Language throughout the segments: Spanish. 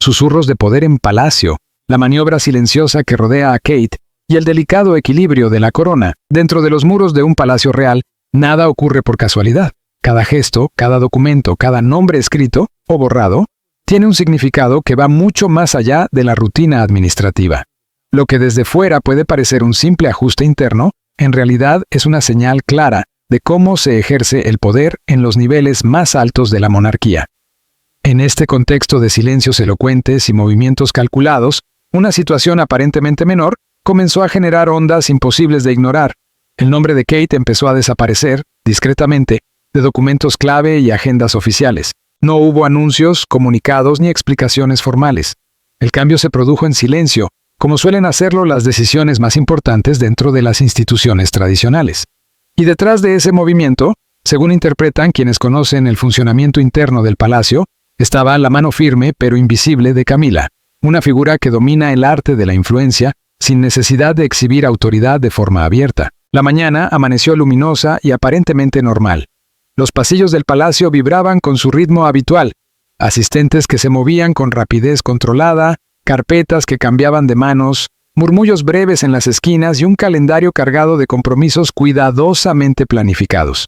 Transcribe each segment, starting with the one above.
susurros de poder en palacio, la maniobra silenciosa que rodea a Kate y el delicado equilibrio de la corona. Dentro de los muros de un palacio real, nada ocurre por casualidad. Cada gesto, cada documento, cada nombre escrito o borrado, tiene un significado que va mucho más allá de la rutina administrativa. Lo que desde fuera puede parecer un simple ajuste interno, en realidad es una señal clara de cómo se ejerce el poder en los niveles más altos de la monarquía. En este contexto de silencios elocuentes y movimientos calculados, una situación aparentemente menor comenzó a generar ondas imposibles de ignorar. El nombre de Kate empezó a desaparecer, discretamente, de documentos clave y agendas oficiales. No hubo anuncios, comunicados ni explicaciones formales. El cambio se produjo en silencio, como suelen hacerlo las decisiones más importantes dentro de las instituciones tradicionales. Y detrás de ese movimiento, según interpretan quienes conocen el funcionamiento interno del palacio, estaba la mano firme pero invisible de Camila, una figura que domina el arte de la influencia sin necesidad de exhibir autoridad de forma abierta. La mañana amaneció luminosa y aparentemente normal. Los pasillos del palacio vibraban con su ritmo habitual, asistentes que se movían con rapidez controlada, carpetas que cambiaban de manos, murmullos breves en las esquinas y un calendario cargado de compromisos cuidadosamente planificados.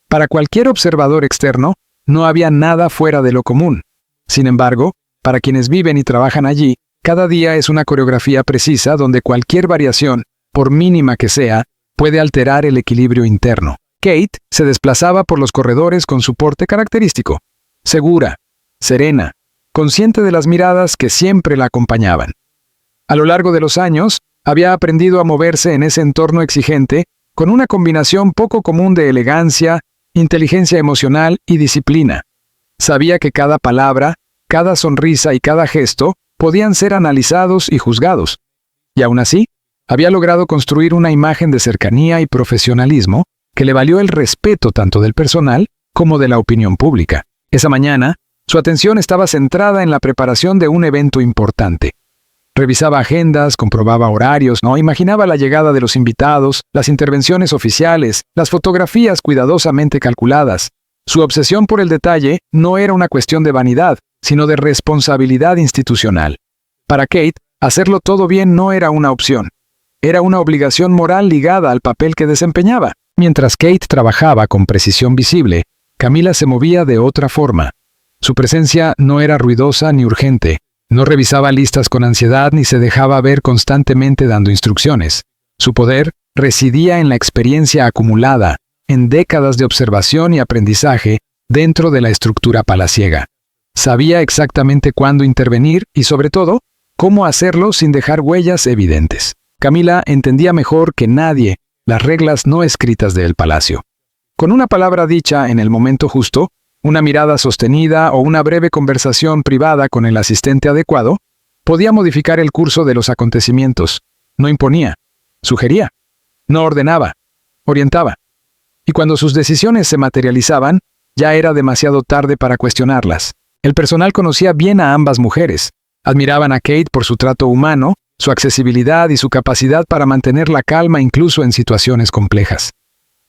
Para cualquier observador externo, no había nada fuera de lo común. Sin embargo, para quienes viven y trabajan allí, cada día es una coreografía precisa donde cualquier variación, por mínima que sea, puede alterar el equilibrio interno. Kate se desplazaba por los corredores con su porte característico, segura, serena, consciente de las miradas que siempre la acompañaban. A lo largo de los años, había aprendido a moverse en ese entorno exigente con una combinación poco común de elegancia, inteligencia emocional y disciplina. Sabía que cada palabra, cada sonrisa y cada gesto podían ser analizados y juzgados. Y aún así, había logrado construir una imagen de cercanía y profesionalismo que le valió el respeto tanto del personal como de la opinión pública. Esa mañana, su atención estaba centrada en la preparación de un evento importante. Revisaba agendas, comprobaba horarios, imaginaba la llegada de los invitados, las intervenciones oficiales, las fotografías cuidadosamente calculadas. Su obsesión por el detalle no era una cuestión de vanidad, sino de responsabilidad institucional. Para Kate, hacerlo todo bien no era una opción. Era una obligación moral ligada al papel que desempeñaba. Mientras Kate trabajaba con precisión visible, Camila se movía de otra forma. Su presencia no era ruidosa ni urgente, no revisaba listas con ansiedad ni se dejaba ver constantemente dando instrucciones. Su poder residía en la experiencia acumulada, en décadas de observación y aprendizaje dentro de la estructura palaciega. Sabía exactamente cuándo intervenir y, sobre todo, cómo hacerlo sin dejar huellas evidentes. Camila entendía mejor que nadie las reglas no escritas del palacio. Con una palabra dicha en el momento justo, una mirada sostenida o una breve conversación privada con el asistente adecuado, podía modificar el curso de los acontecimientos. No imponía, sugería, no ordenaba, orientaba. Y cuando sus decisiones se materializaban, ya era demasiado tarde para cuestionarlas. El personal conocía bien a ambas mujeres. Admiraban a Kate por su trato humano, su accesibilidad y su capacidad para mantener la calma incluso en situaciones complejas.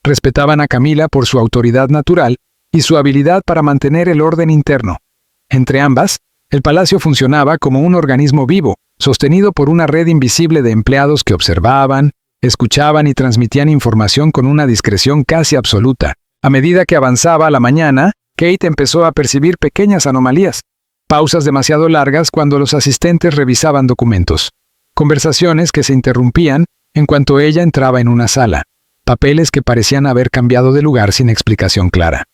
Respetaban a Camila por su autoridad natural y su habilidad para mantener el orden interno. Entre ambas, el palacio funcionaba como un organismo vivo, sostenido por una red invisible de empleados que observaban, escuchaban y transmitían información con una discreción casi absoluta. A medida que avanzaba la mañana, Kate empezó a percibir pequeñas anomalías, pausas demasiado largas cuando los asistentes revisaban documentos, conversaciones que se interrumpían en cuanto ella entraba en una sala, papeles que parecían haber cambiado de lugar sin explicación clara.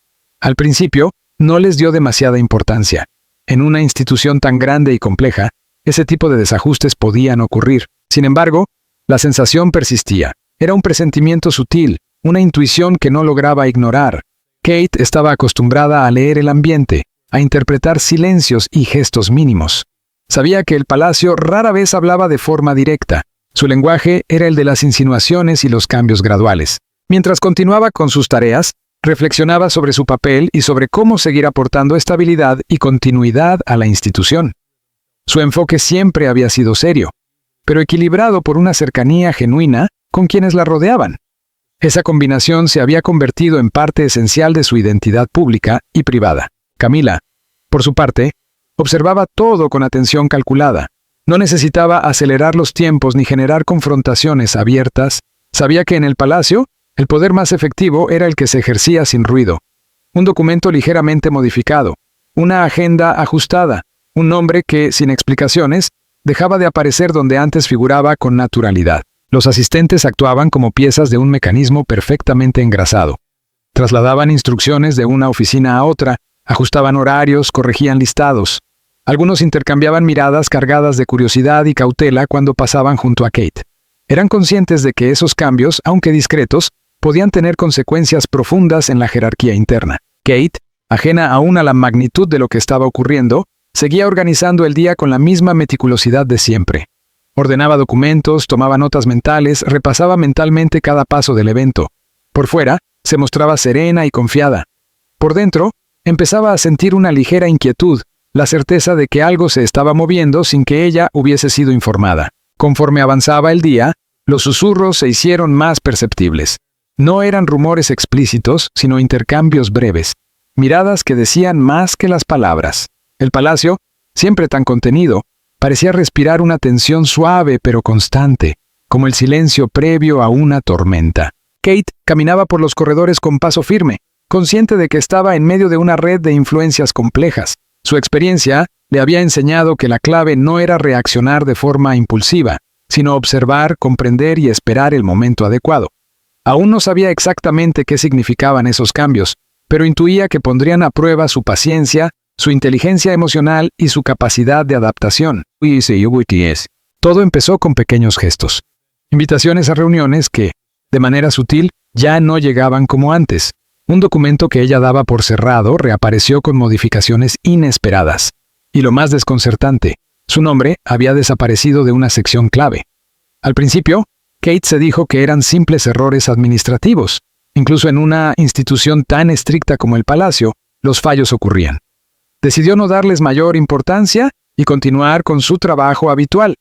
Al principio, no les dio demasiada importancia. En una institución tan grande y compleja, ese tipo de desajustes podían ocurrir. Sin embargo, la sensación persistía. Era un presentimiento sutil, una intuición que no lograba ignorar. Kate estaba acostumbrada a leer el ambiente, a interpretar silencios y gestos mínimos. Sabía que el palacio rara vez hablaba de forma directa. Su lenguaje era el de las insinuaciones y los cambios graduales. Mientras continuaba con sus tareas, reflexionaba sobre su papel y sobre cómo seguir aportando estabilidad y continuidad a la institución. Su enfoque siempre había sido serio, pero equilibrado por una cercanía genuina con quienes la rodeaban. Esa combinación se había convertido en parte esencial de su identidad pública y privada. Camila, por su parte, Observaba todo con atención calculada. No necesitaba acelerar los tiempos ni generar confrontaciones abiertas. Sabía que en el palacio, el poder más efectivo era el que se ejercía sin ruido. Un documento ligeramente modificado, una agenda ajustada, un nombre que, sin explicaciones, dejaba de aparecer donde antes figuraba con naturalidad. Los asistentes actuaban como piezas de un mecanismo perfectamente engrasado. Trasladaban instrucciones de una oficina a otra, ajustaban horarios, corregían listados. Algunos intercambiaban miradas cargadas de curiosidad y cautela cuando pasaban junto a Kate. Eran conscientes de que esos cambios, aunque discretos, podían tener consecuencias profundas en la jerarquía interna. Kate, ajena aún a la magnitud de lo que estaba ocurriendo, seguía organizando el día con la misma meticulosidad de siempre. Ordenaba documentos, tomaba notas mentales, repasaba mentalmente cada paso del evento. Por fuera, se mostraba serena y confiada. Por dentro, empezaba a sentir una ligera inquietud, la certeza de que algo se estaba moviendo sin que ella hubiese sido informada. Conforme avanzaba el día, los susurros se hicieron más perceptibles. No eran rumores explícitos, sino intercambios breves. Miradas que decían más que las palabras. El palacio, siempre tan contenido, parecía respirar una tensión suave pero constante, como el silencio previo a una tormenta. Kate caminaba por los corredores con paso firme, consciente de que estaba en medio de una red de influencias complejas. Su experiencia le había enseñado que la clave no era reaccionar de forma impulsiva, sino observar, comprender y esperar el momento adecuado. Aún no sabía exactamente qué significaban esos cambios, pero intuía que pondrían a prueba su paciencia, su inteligencia emocional y su capacidad de adaptación. Todo empezó con pequeños gestos. Invitaciones a reuniones que, de manera sutil, ya no llegaban como antes. Un documento que ella daba por cerrado reapareció con modificaciones inesperadas. Y lo más desconcertante, su nombre había desaparecido de una sección clave. Al principio, Kate se dijo que eran simples errores administrativos. Incluso en una institución tan estricta como el palacio, los fallos ocurrían. Decidió no darles mayor importancia y continuar con su trabajo habitual.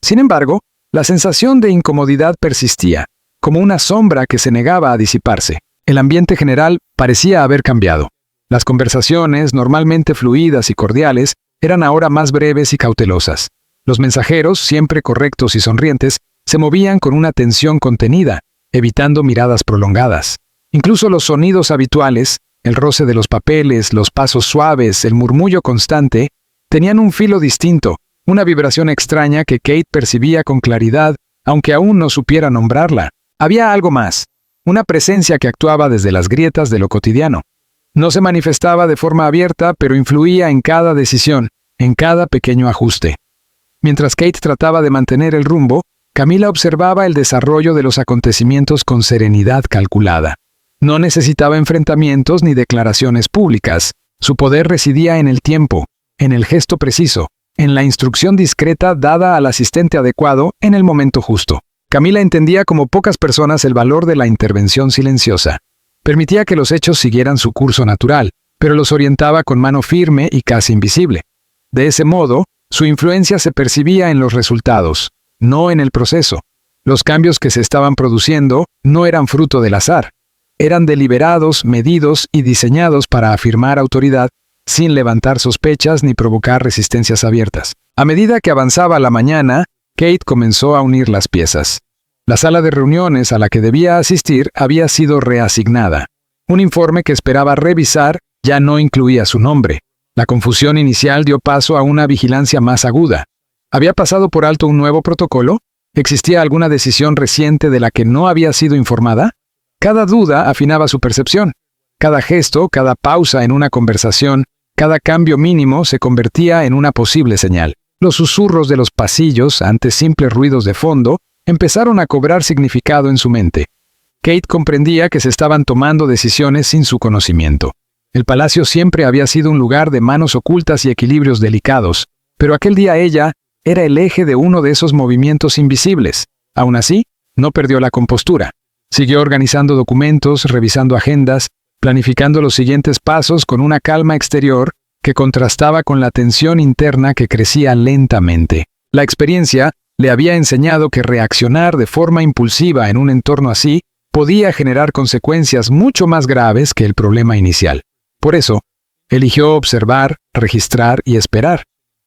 Sin embargo, la sensación de incomodidad persistía, como una sombra que se negaba a disiparse. El ambiente general parecía haber cambiado. Las conversaciones, normalmente fluidas y cordiales, eran ahora más breves y cautelosas. Los mensajeros, siempre correctos y sonrientes, se movían con una tensión contenida, evitando miradas prolongadas. Incluso los sonidos habituales, el roce de los papeles, los pasos suaves, el murmullo constante, tenían un filo distinto, una vibración extraña que Kate percibía con claridad, aunque aún no supiera nombrarla. Había algo más, una presencia que actuaba desde las grietas de lo cotidiano. No se manifestaba de forma abierta, pero influía en cada decisión, en cada pequeño ajuste. Mientras Kate trataba de mantener el rumbo, Camila observaba el desarrollo de los acontecimientos con serenidad calculada. No necesitaba enfrentamientos ni declaraciones públicas. Su poder residía en el tiempo, en el gesto preciso, en la instrucción discreta dada al asistente adecuado en el momento justo. Camila entendía como pocas personas el valor de la intervención silenciosa. Permitía que los hechos siguieran su curso natural, pero los orientaba con mano firme y casi invisible. De ese modo, su influencia se percibía en los resultados, no en el proceso. Los cambios que se estaban produciendo no eran fruto del azar. Eran deliberados, medidos y diseñados para afirmar autoridad sin levantar sospechas ni provocar resistencias abiertas. A medida que avanzaba la mañana, Kate comenzó a unir las piezas. La sala de reuniones a la que debía asistir había sido reasignada. Un informe que esperaba revisar ya no incluía su nombre. La confusión inicial dio paso a una vigilancia más aguda. ¿Había pasado por alto un nuevo protocolo? ¿Existía alguna decisión reciente de la que no había sido informada? Cada duda afinaba su percepción. Cada gesto, cada pausa en una conversación, cada cambio mínimo se convertía en una posible señal. Los susurros de los pasillos, antes simples ruidos de fondo, empezaron a cobrar significado en su mente. Kate comprendía que se estaban tomando decisiones sin su conocimiento. El palacio siempre había sido un lugar de manos ocultas y equilibrios delicados, pero aquel día ella era el eje de uno de esos movimientos invisibles. Aún así, no perdió la compostura. Siguió organizando documentos, revisando agendas, planificando los siguientes pasos con una calma exterior que contrastaba con la tensión interna que crecía lentamente. La experiencia le había enseñado que reaccionar de forma impulsiva en un entorno así podía generar consecuencias mucho más graves que el problema inicial. Por eso, Eligió observar, registrar y esperar.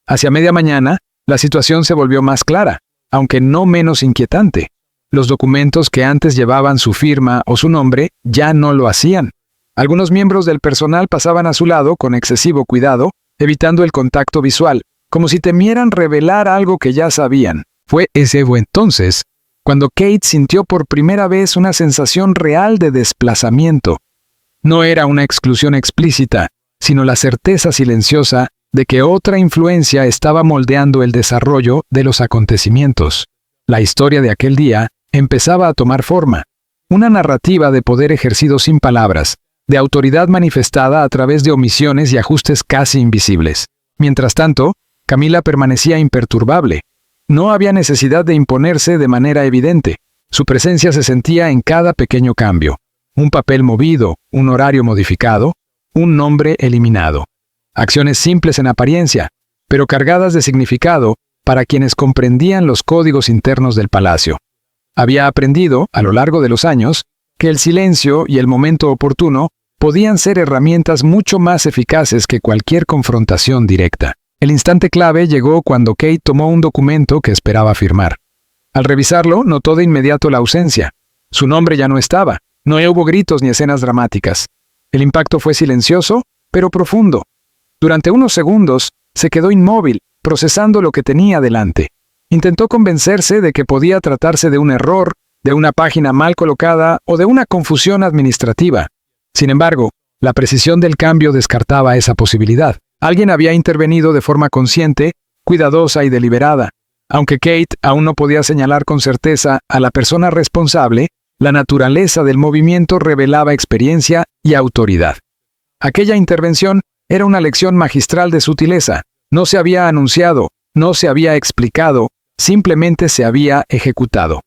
Hacia media mañana, la situación se volvió más clara, aunque no menos inquietante. Los documentos que antes llevaban su firma o su nombre ya no lo hacían. Algunos miembros del personal pasaban a su lado con excesivo cuidado, evitando el contacto visual, como si temieran revelar algo que ya sabían. Fue ese entonces cuando Kate sintió por primera vez una sensación real de desplazamiento. No era una exclusión explícita, sino la certeza silenciosa de que otra influencia estaba moldeando el desarrollo de los acontecimientos. La historia de aquel día empezaba a tomar forma, una narrativa de poder ejercido sin palabras, de autoridad manifestada a través de omisiones y ajustes casi invisibles. Mientras tanto, Camila permanecía imperturbable. No había necesidad de imponerse de manera evidente. Su presencia se sentía en cada pequeño cambio. Un papel movido, un horario modificado, un nombre eliminado. Acciones simples en apariencia, pero cargadas de significado para quienes comprendían los códigos internos del palacio. Había aprendido, a lo largo de los años, que el silencio y el momento oportuno podían ser herramientas mucho más eficaces que cualquier confrontación directa. El instante clave llegó cuando Kate tomó un documento que esperaba firmar. Al revisarlo, notó de inmediato la ausencia. Su nombre ya no estaba. No hubo gritos ni escenas dramáticas. El impacto fue silencioso, pero profundo. Durante unos segundos, se quedó inmóvil, procesando lo que tenía delante. Intentó convencerse de que podía tratarse de un error, de una página mal colocada o de una confusión administrativa. Sin embargo, la precisión del cambio descartaba esa posibilidad. Alguien había intervenido de forma consciente, cuidadosa y deliberada. Aunque Kate aún no podía señalar con certeza a la persona responsable, la naturaleza del movimiento revelaba experiencia y autoridad. Aquella intervención era una lección magistral de sutileza. No se había anunciado, no se había explicado, simplemente se había ejecutado.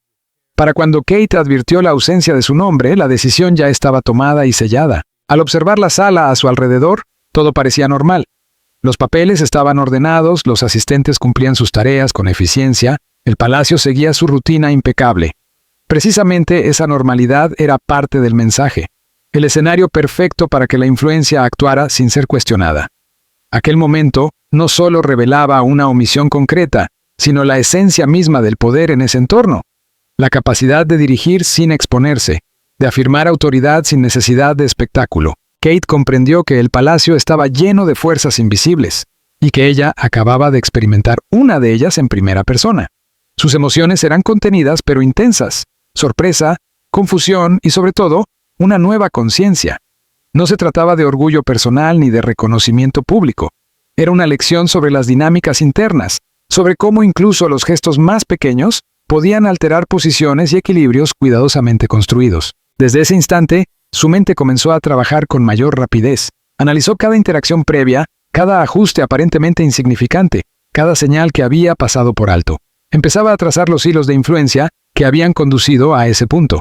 Para cuando Kate advirtió la ausencia de su nombre, la decisión ya estaba tomada y sellada. Al observar la sala a su alrededor, todo parecía normal. Los papeles estaban ordenados, los asistentes cumplían sus tareas con eficiencia, el palacio seguía su rutina impecable. Precisamente esa normalidad era parte del mensaje, el escenario perfecto para que la influencia actuara sin ser cuestionada. Aquel momento no solo revelaba una omisión concreta, sino la esencia misma del poder en ese entorno. La capacidad de dirigir sin exponerse, de afirmar autoridad sin necesidad de espectáculo. Kate comprendió que el palacio estaba lleno de fuerzas invisibles, y que ella acababa de experimentar una de ellas en primera persona. Sus emociones eran contenidas pero intensas, sorpresa, confusión y sobre todo, una nueva conciencia. No se trataba de orgullo personal ni de reconocimiento público. Era una lección sobre las dinámicas internas, sobre cómo incluso los gestos más pequeños podían alterar posiciones y equilibrios cuidadosamente construidos. Desde ese instante, su mente comenzó a trabajar con mayor rapidez. Analizó cada interacción previa, cada ajuste aparentemente insignificante, cada señal que había pasado por alto. Empezaba a trazar los hilos de influencia que habían conducido a ese punto.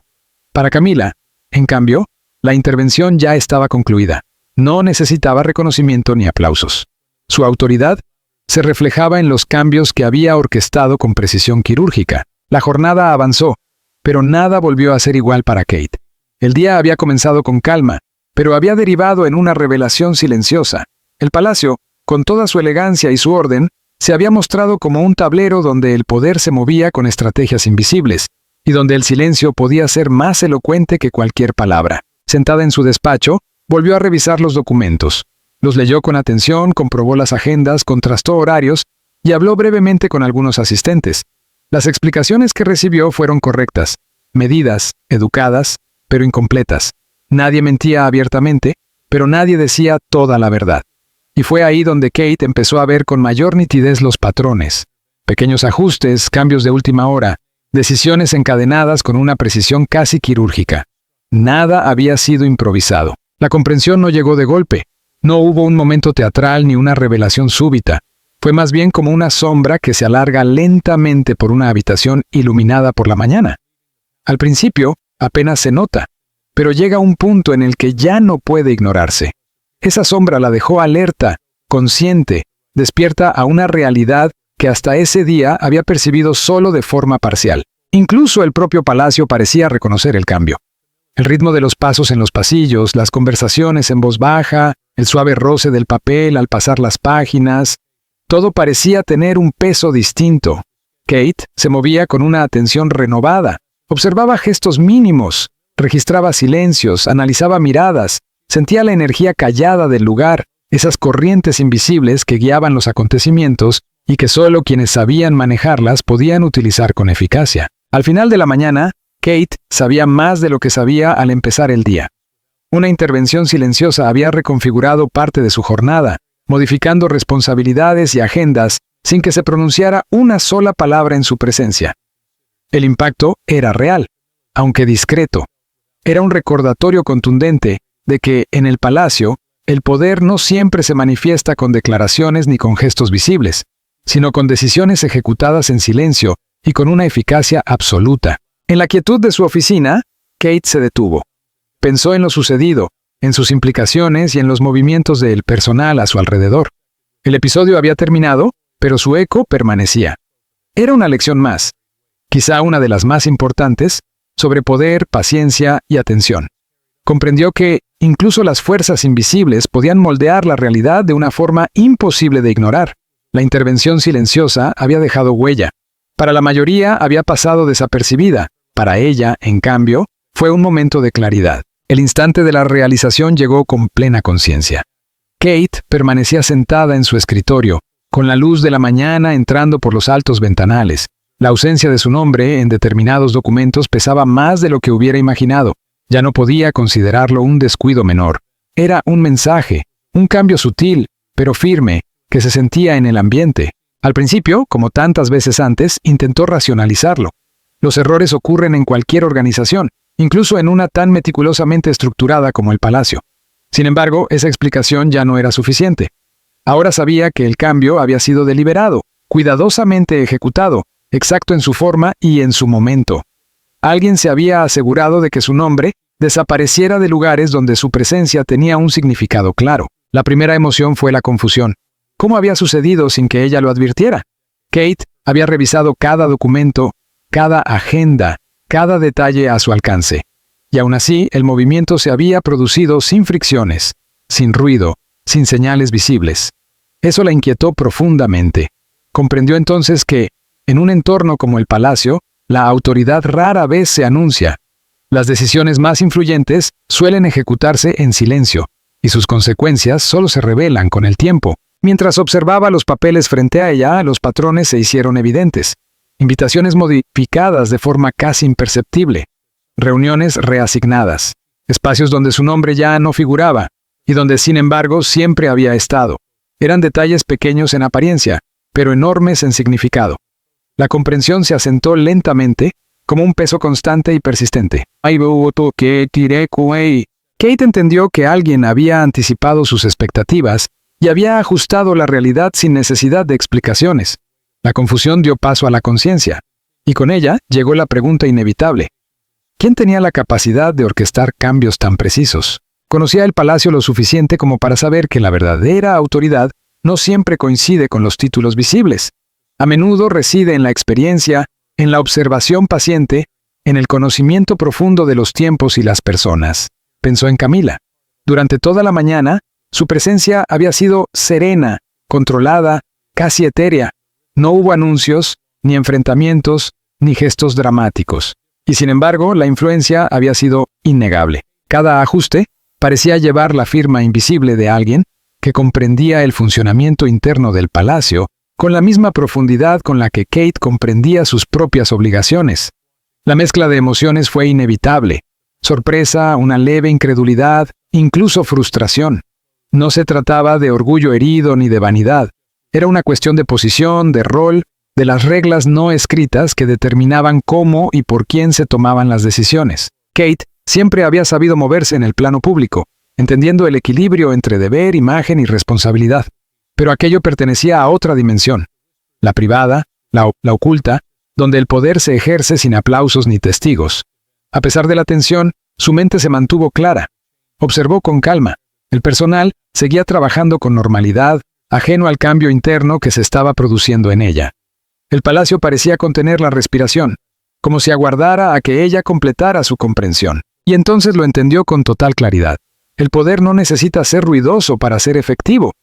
Para Camila, en cambio, la intervención ya estaba concluida. No necesitaba reconocimiento ni aplausos. Su autoridad se reflejaba en los cambios que había orquestado con precisión quirúrgica. La jornada avanzó, pero nada volvió a ser igual para Kate. El día había comenzado con calma, pero había derivado en una revelación silenciosa. El palacio, con toda su elegancia y su orden, se había mostrado como un tablero donde el poder se movía con estrategias invisibles, y donde el silencio podía ser más elocuente que cualquier palabra. Sentada en su despacho, volvió a revisar los documentos. Los leyó con atención, comprobó las agendas, contrastó horarios y habló brevemente con algunos asistentes. Las explicaciones que recibió fueron correctas, medidas, educadas, pero incompletas. Nadie mentía abiertamente, pero nadie decía toda la verdad. Y fue ahí donde Kate empezó a ver con mayor nitidez los patrones. Pequeños ajustes, cambios de última hora, decisiones encadenadas con una precisión casi quirúrgica. Nada había sido improvisado. La comprensión no llegó de golpe. No hubo un momento teatral ni una revelación súbita. Fue más bien como una sombra que se alarga lentamente por una habitación iluminada por la mañana. Al principio, apenas se nota, pero llega un punto en el que ya no puede ignorarse. Esa sombra la dejó alerta, consciente, despierta a una realidad que hasta ese día había percibido solo de forma parcial. Incluso el propio palacio parecía reconocer el cambio. El ritmo de los pasos en los pasillos, las conversaciones en voz baja, el suave roce del papel al pasar las páginas. Todo parecía tener un peso distinto. Kate se movía con una atención renovada, observaba gestos mínimos, registraba silencios, analizaba miradas, sentía la energía callada del lugar, esas corrientes invisibles que guiaban los acontecimientos y que solo quienes sabían manejarlas podían utilizar con eficacia. Al final de la mañana, Kate sabía más de lo que sabía al empezar el día. Una intervención silenciosa había reconfigurado parte de su jornada, modificando responsabilidades y agendas sin que se pronunciara una sola palabra en su presencia. El impacto era real, aunque discreto. Era un recordatorio contundente de que, en el palacio, el poder no siempre se manifiesta con declaraciones ni con gestos visibles, sino con decisiones ejecutadas en silencio y con una eficacia absoluta. En la quietud de su oficina, Kate se detuvo. Pensó en lo sucedido, en sus implicaciones y en los movimientos del personal a su alrededor. El episodio había terminado, pero su eco permanecía. Era una lección más, quizá una de las más importantes, sobre poder, paciencia y atención. Comprendió que incluso las fuerzas invisibles podían moldear la realidad de una forma imposible de ignorar. La intervención silenciosa había dejado huella. Para la mayoría había pasado desapercibida. Para ella, en cambio, fue un momento de claridad. El instante de la realización llegó con plena conciencia. Kate permanecía sentada en su escritorio, con la luz de la mañana entrando por los altos ventanales. La ausencia de su nombre en determinados documentos pesaba más de lo que hubiera imaginado. Ya no podía considerarlo un descuido menor. Era un mensaje, un cambio sutil, pero firme, que se sentía en el ambiente. Al principio, como tantas veces antes, intentó racionalizarlo. Los errores ocurren en cualquier organización, incluso en una tan meticulosamente estructurada como el palacio. Sin embargo, esa explicación ya no era suficiente. Ahora sabía que el cambio había sido deliberado, cuidadosamente ejecutado, exacto en su forma y en su momento. Alguien se había asegurado de que su nombre desapareciera de lugares donde su presencia tenía un significado claro. La primera emoción fue la confusión. ¿Cómo había sucedido sin que ella lo advirtiera? Kate había revisado cada documento, cada agenda, cada detalle a su alcance. Y aún así, el movimiento se había producido sin fricciones, sin ruido, sin señales visibles. Eso la inquietó profundamente. Comprendió entonces que, en un entorno como el palacio, la autoridad rara vez se anuncia. Las decisiones más influyentes suelen ejecutarse en silencio, y sus consecuencias solo se revelan con el tiempo. Mientras observaba los papeles frente a ella, los patrones se hicieron evidentes. Invitaciones modificadas de forma casi imperceptible. Reuniones reasignadas. Espacios donde su nombre ya no figuraba, y donde sin embargo siempre había estado. Eran detalles pequeños en apariencia, pero enormes en significado. La comprensión se asentó lentamente, como un peso constante y persistente. Kate entendió que alguien había anticipado sus expectativas y había ajustado la realidad sin necesidad de explicaciones. La confusión dio paso a la conciencia, y con ella llegó la pregunta inevitable. ¿Quién tenía la capacidad de orquestar cambios tan precisos? Conocía el palacio lo suficiente como para saber que la verdadera autoridad no siempre coincide con los títulos visibles. A menudo reside en la experiencia, en la observación paciente, en el conocimiento profundo de los tiempos y las personas. Pensó en Camila. Durante toda la mañana, su presencia había sido serena, controlada, casi etérea. No hubo anuncios, ni enfrentamientos, ni gestos dramáticos. Y sin embargo, la influencia había sido innegable. Cada ajuste parecía llevar la firma invisible de alguien que comprendía el funcionamiento interno del palacio con la misma profundidad con la que Kate comprendía sus propias obligaciones. La mezcla de emociones fue inevitable. Sorpresa, una leve incredulidad, incluso frustración. No se trataba de orgullo herido ni de vanidad. Era una cuestión de posición, de rol, de las reglas no escritas que determinaban cómo y por quién se tomaban las decisiones. Kate siempre había sabido moverse en el plano público, entendiendo el equilibrio entre deber, imagen y responsabilidad. Pero aquello pertenecía a otra dimensión, la privada, la oculta, donde el poder se ejerce sin aplausos ni testigos. A pesar de la tensión, su mente se mantuvo clara. Observó con calma. El personal seguía trabajando con normalidad, ajeno al cambio interno que se estaba produciendo en ella. El palacio parecía contener la respiración, como si aguardara a que ella completara su comprensión. Y entonces lo entendió con total claridad. El poder no necesita ser ruidoso para ser efectivo.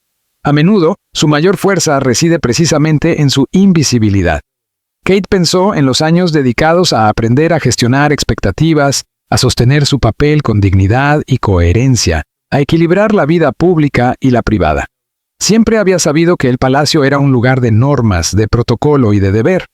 A menudo, su mayor fuerza reside precisamente en su invisibilidad. Kate pensó en los años dedicados a aprender a gestionar expectativas, a sostener su papel con dignidad y coherencia, a equilibrar la vida pública y la privada. Siempre había sabido que el palacio era un lugar de normas, de protocolo y de deber.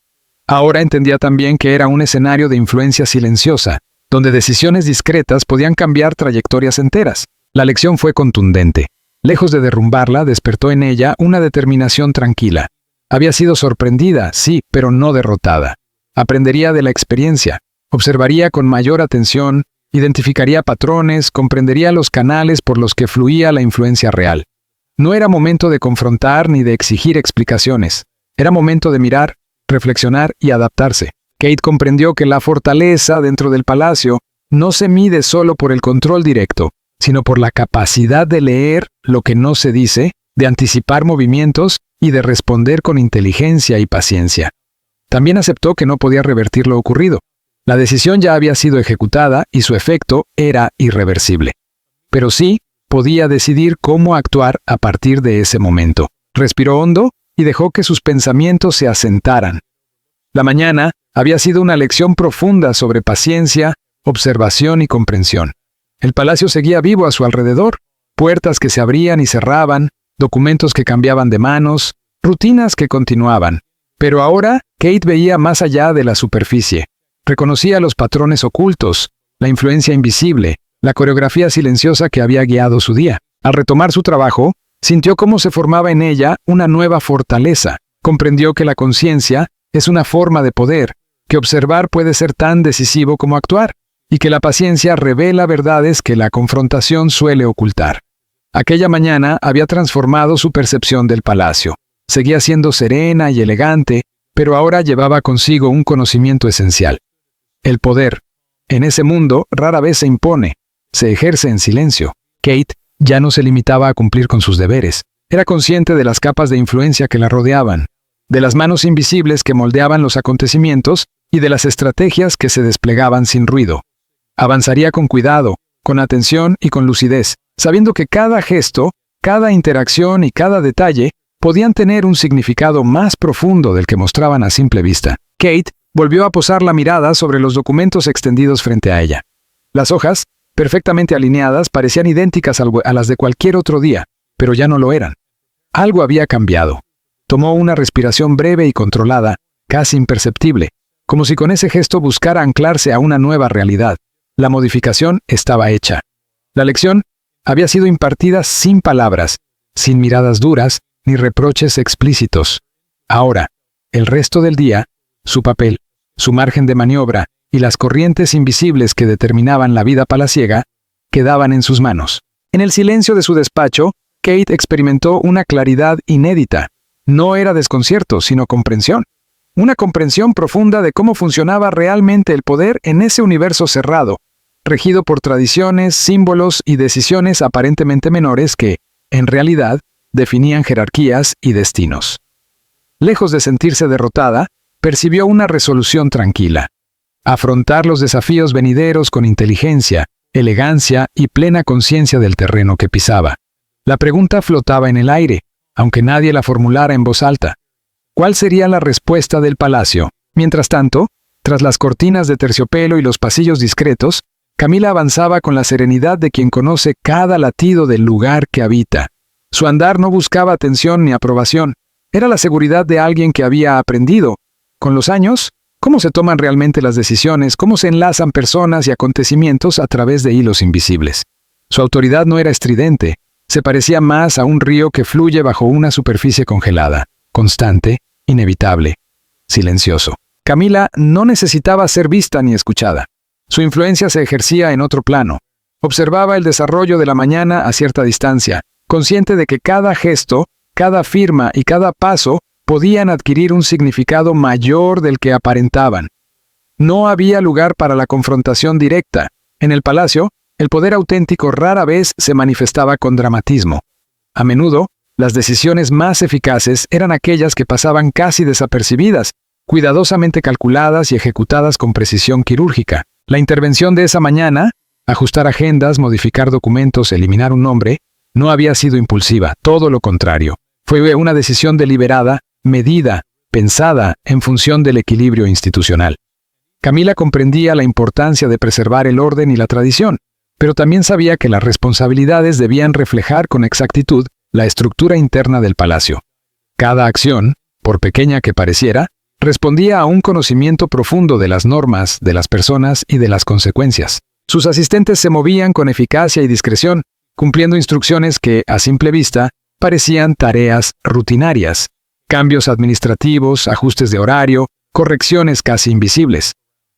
Ahora entendía también que era un escenario de influencia silenciosa, donde decisiones discretas podían cambiar trayectorias enteras. La lección fue contundente. Lejos de derrumbarla, despertó en ella una determinación tranquila. Había sido sorprendida, sí, pero no derrotada. Aprendería de la experiencia, observaría con mayor atención, identificaría patrones, comprendería los canales por los que fluía la influencia real. No era momento de confrontar ni de exigir explicaciones. Era momento de mirar, reflexionar y adaptarse. Kate comprendió que la fortaleza dentro del palacio no se mide solo por el control directo, sino por la capacidad de leer lo que no se dice, de anticipar movimientos y de responder con inteligencia y paciencia. También aceptó que no podía revertir lo ocurrido. La decisión ya había sido ejecutada y su efecto era irreversible. Pero sí, podía decidir cómo actuar a partir de ese momento. Respiró hondo y dejó que sus pensamientos se asentaran. La mañana había sido una lección profunda sobre paciencia, observación y comprensión. El palacio seguía vivo a su alrededor, puertas que se abrían y cerraban, documentos que cambiaban de manos, rutinas que continuaban. Pero ahora Kate veía más allá de la superficie. Reconocía los patrones ocultos, la influencia invisible, la coreografía silenciosa que había guiado su día. Al retomar su trabajo, sintió cómo se formaba en ella una nueva fortaleza. Comprendió que la conciencia es una forma de poder, que observar puede ser tan decisivo como actuar, y que la paciencia revela verdades que la confrontación suele ocultar. Aquella mañana había transformado su percepción del palacio. Seguía siendo serena y elegante, pero ahora llevaba consigo un conocimiento esencial. El poder, en ese mundo, rara vez se impone, se ejerce en silencio. Kate ya no se limitaba a cumplir con sus deberes. Era consciente de las capas de influencia que la rodeaban, de las manos invisibles que moldeaban los acontecimientos y de las estrategias que se desplegaban sin ruido. Avanzaría con cuidado, con atención y con lucidez, sabiendo que cada gesto, cada interacción y cada detalle podían tener un significado más profundo del que mostraban a simple vista. Kate volvió a posar la mirada sobre los documentos extendidos frente a ella. Las hojas, perfectamente alineadas, parecían idénticas a las de cualquier otro día, pero ya no lo eran. Algo había cambiado. Tomó una respiración breve y controlada, casi imperceptible, como si con ese gesto buscara anclarse a una nueva realidad. La modificación estaba hecha. La lección había sido impartida sin palabras, sin miradas duras, ni reproches explícitos. Ahora, el resto del día, su papel, su margen de maniobra y las corrientes invisibles que determinaban la vida palaciega quedaban en sus manos. En el silencio de su despacho, Kate experimentó una claridad inédita. No era desconcierto, sino comprensión. Una comprensión profunda de cómo funcionaba realmente el poder en ese universo cerrado, regido por tradiciones, símbolos y decisiones aparentemente menores que, en realidad, definían jerarquías y destinos. Lejos de sentirse derrotada, percibió una resolución tranquila. Afrontar los desafíos venideros con inteligencia, elegancia y plena conciencia del terreno que pisaba. La pregunta flotaba en el aire, aunque nadie la formulara en voz alta. ¿Cuál sería la respuesta del palacio? Mientras tanto, tras las cortinas de terciopelo y los pasillos discretos, Camila avanzaba con la serenidad de quien conoce cada latido del lugar que habita. Su andar no buscaba atención ni aprobación. Era la seguridad de alguien que había aprendido, con los años, cómo se toman realmente las decisiones, cómo se enlazan personas y acontecimientos a través de hilos invisibles. Su autoridad no era estridente, se parecía más a un río que fluye bajo una superficie congelada, constante, inevitable, silencioso. Camila no necesitaba ser vista ni escuchada. Su influencia se ejercía en otro plano. Observaba el desarrollo de la mañana a cierta distancia, consciente de que cada gesto, cada firma y cada paso podían adquirir un significado mayor del que aparentaban. No había lugar para la confrontación directa. En el palacio, el poder auténtico rara vez se manifestaba con dramatismo. A menudo, las decisiones más eficaces eran aquellas que pasaban casi desapercibidas, cuidadosamente calculadas y ejecutadas con precisión quirúrgica. La intervención de esa mañana Ajustar agendas, modificar documentos, eliminar un nombre, no había sido impulsiva, todo lo contrario. Fue una decisión deliberada, medida, pensada en función del equilibrio institucional. Camila comprendía la importancia de preservar el orden y la tradición, pero también sabía que las responsabilidades debían reflejar con exactitud la estructura interna del palacio. Cada acción, por pequeña que pareciera, respondía a un conocimiento profundo de las normas, de las personas y de las consecuencias. Sus asistentes se movían con eficacia y discreción, cumpliendo instrucciones que, a simple vista, parecían tareas rutinarias. Cambios administrativos, ajustes de horario, correcciones casi invisibles.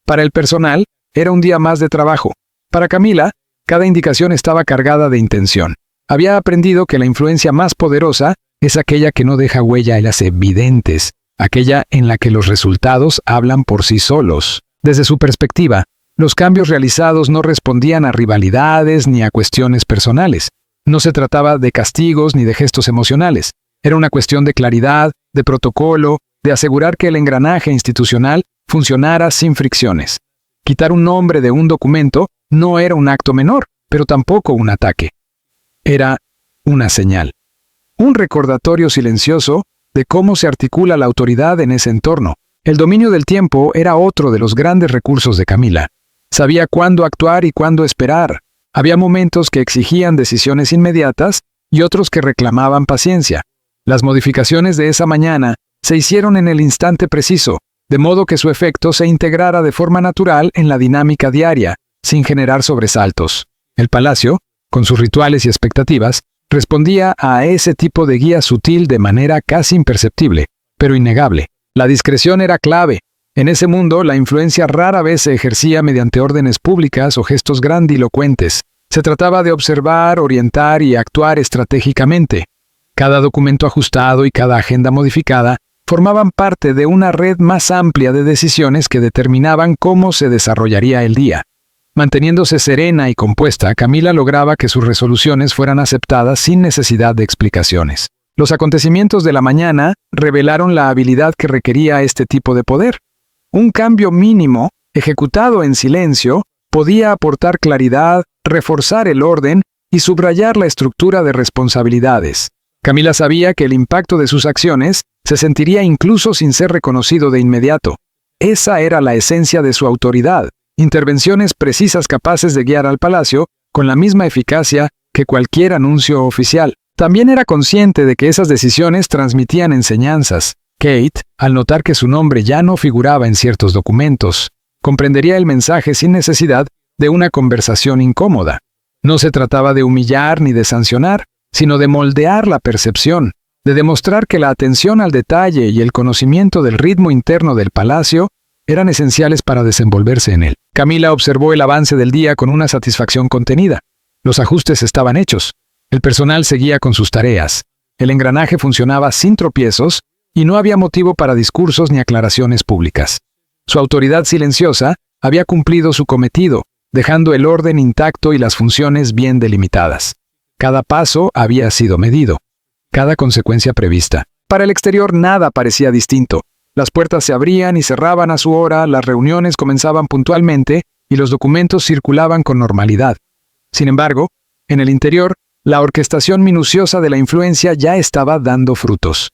Para el personal, era un día más de trabajo. Para Camila, cada indicación estaba cargada de intención. Había aprendido que la influencia más poderosa es aquella que no deja huella en las evidentes, aquella en la que los resultados hablan por sí solos. Desde su perspectiva, los cambios realizados no respondían a rivalidades ni a cuestiones personales. No se trataba de castigos ni de gestos emocionales. Era una cuestión de claridad, de protocolo, de asegurar que el engranaje institucional funcionara sin fricciones. Quitar un nombre de un documento no era un acto menor, pero tampoco un ataque. Era una señal. Un recordatorio silencioso de cómo se articula la autoridad en ese entorno. El dominio del tiempo era otro de los grandes recursos de Camila. Sabía cuándo actuar y cuándo esperar. Había momentos que exigían decisiones inmediatas y otros que reclamaban paciencia. Las modificaciones de esa mañana se hicieron en el instante preciso, de modo que su efecto se integrara de forma natural en la dinámica diaria, sin generar sobresaltos. El palacio, con sus rituales y expectativas, respondía a ese tipo de guía sutil de manera casi imperceptible, pero innegable. La discreción era clave. En ese mundo, la influencia rara vez se ejercía mediante órdenes públicas o gestos grandilocuentes. Se trataba de observar, orientar y actuar estratégicamente. Cada documento ajustado y cada agenda modificada formaban parte de una red más amplia de decisiones que determinaban cómo se desarrollaría el día. Manteniéndose serena y compuesta, Camila lograba que sus resoluciones fueran aceptadas sin necesidad de explicaciones. Los acontecimientos de la mañana revelaron la habilidad que requería este tipo de poder. Un cambio mínimo, ejecutado en silencio, podía aportar claridad, reforzar el orden y subrayar la estructura de responsabilidades. Camila sabía que el impacto de sus acciones se sentiría incluso sin ser reconocido de inmediato. Esa era la esencia de su autoridad, intervenciones precisas capaces de guiar al palacio con la misma eficacia que cualquier anuncio oficial. También era consciente de que esas decisiones transmitían enseñanzas. Kate, al notar que su nombre ya no figuraba en ciertos documentos, comprendería el mensaje sin necesidad de una conversación incómoda. No se trataba de humillar ni de sancionar, sino de moldear la percepción, de demostrar que la atención al detalle y el conocimiento del ritmo interno del palacio eran esenciales para desenvolverse en él. Camila observó el avance del día con una satisfacción contenida. Los ajustes estaban hechos. El personal seguía con sus tareas. El engranaje funcionaba sin tropiezos y no había motivo para discursos ni aclaraciones públicas. Su autoridad silenciosa había cumplido su cometido, dejando el orden intacto y las funciones bien delimitadas. Cada paso había sido medido, cada consecuencia prevista. Para el exterior nada parecía distinto. Las puertas se abrían y cerraban a su hora, las reuniones comenzaban puntualmente y los documentos circulaban con normalidad. Sin embargo, en el interior, la orquestación minuciosa de la influencia ya estaba dando frutos.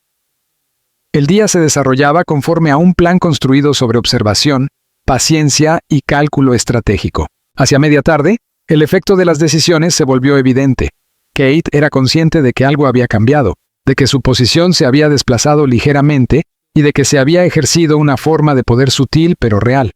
El día se desarrollaba conforme a un plan construido sobre observación, paciencia y cálculo estratégico. Hacia media tarde, el efecto de las decisiones se volvió evidente. Kate era consciente de que algo había cambiado, de que su posición se había desplazado ligeramente y de que se había ejercido una forma de poder sutil pero real.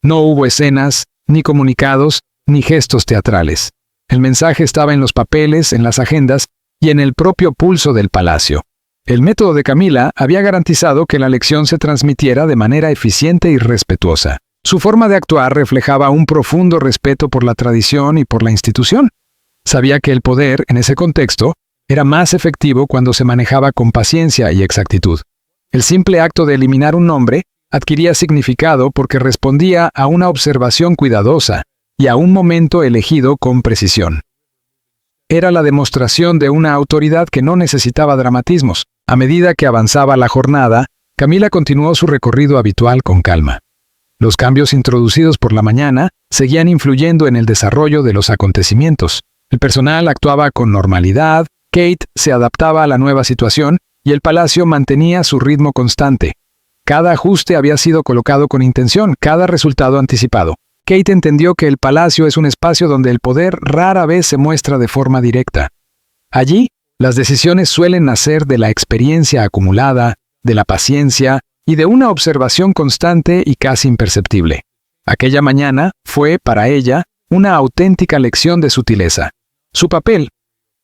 No hubo escenas, ni comunicados, ni gestos teatrales. El mensaje estaba en los papeles, en las agendas y en el propio pulso del palacio. El método de Camila había garantizado que la lección se transmitiera de manera eficiente y respetuosa. Su forma de actuar reflejaba un profundo respeto por la tradición y por la institución. Sabía que el poder, en ese contexto, era más efectivo cuando se manejaba con paciencia y exactitud. El simple acto de eliminar un nombre adquiría significado porque respondía a una observación cuidadosa y a un momento elegido con precisión. Era la demostración de una autoridad que no necesitaba dramatismos. A medida que avanzaba la jornada, Camila continuó su recorrido habitual con calma. Los cambios introducidos por la mañana seguían influyendo en el desarrollo de los acontecimientos. El personal actuaba con normalidad, Kate se adaptaba a la nueva situación y el palacio mantenía su ritmo constante. Cada ajuste había sido colocado con intención, cada resultado anticipado. Kate entendió que el palacio es un espacio donde el poder rara vez se muestra de forma directa. Allí, las decisiones suelen nacer de la experiencia acumulada, de la paciencia y de una observación constante y casi imperceptible. Aquella mañana fue, para ella, una auténtica lección de sutileza. Su papel,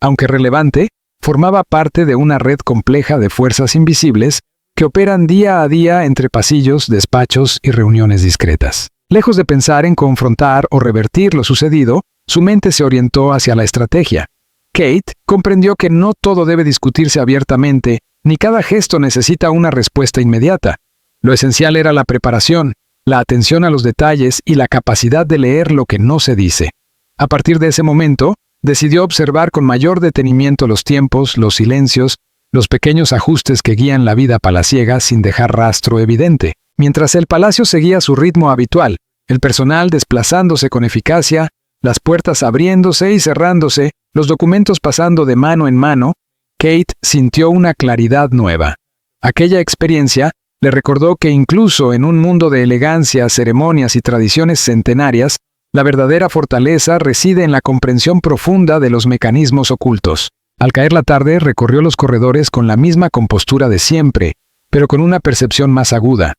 aunque relevante, formaba parte de una red compleja de fuerzas invisibles que operan día a día entre pasillos, despachos y reuniones discretas. Lejos de pensar en confrontar o revertir lo sucedido, su mente se orientó hacia la estrategia. Kate comprendió que no todo debe discutirse abiertamente, ni cada gesto necesita una respuesta inmediata. Lo esencial era la preparación, la atención a los detalles y la capacidad de leer lo que no se dice. A partir de ese momento, decidió observar con mayor detenimiento los tiempos, los silencios, los pequeños ajustes que guían la vida palaciega sin dejar rastro evidente. Mientras el palacio seguía su ritmo habitual, el personal desplazándose con eficacia, las puertas abriéndose y cerrándose, los documentos pasando de mano en mano, Kate sintió una claridad nueva. Aquella experiencia le recordó que incluso en un mundo de elegancia, ceremonias y tradiciones centenarias, la verdadera fortaleza reside en la comprensión profunda de los mecanismos ocultos. Al caer la tarde, recorrió los corredores con la misma compostura de siempre, pero con una percepción más aguda.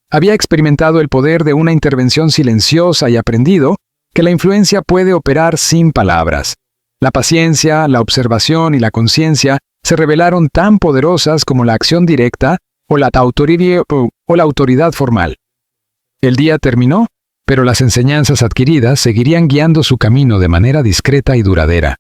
Había experimentado el poder de una intervención silenciosa y aprendido que la influencia puede operar sin palabras. La paciencia, la observación y la conciencia se revelaron tan poderosas como la acción directa o la autoridad formal. El día terminó, pero las enseñanzas adquiridas seguirían guiando su camino de manera discreta y duradera.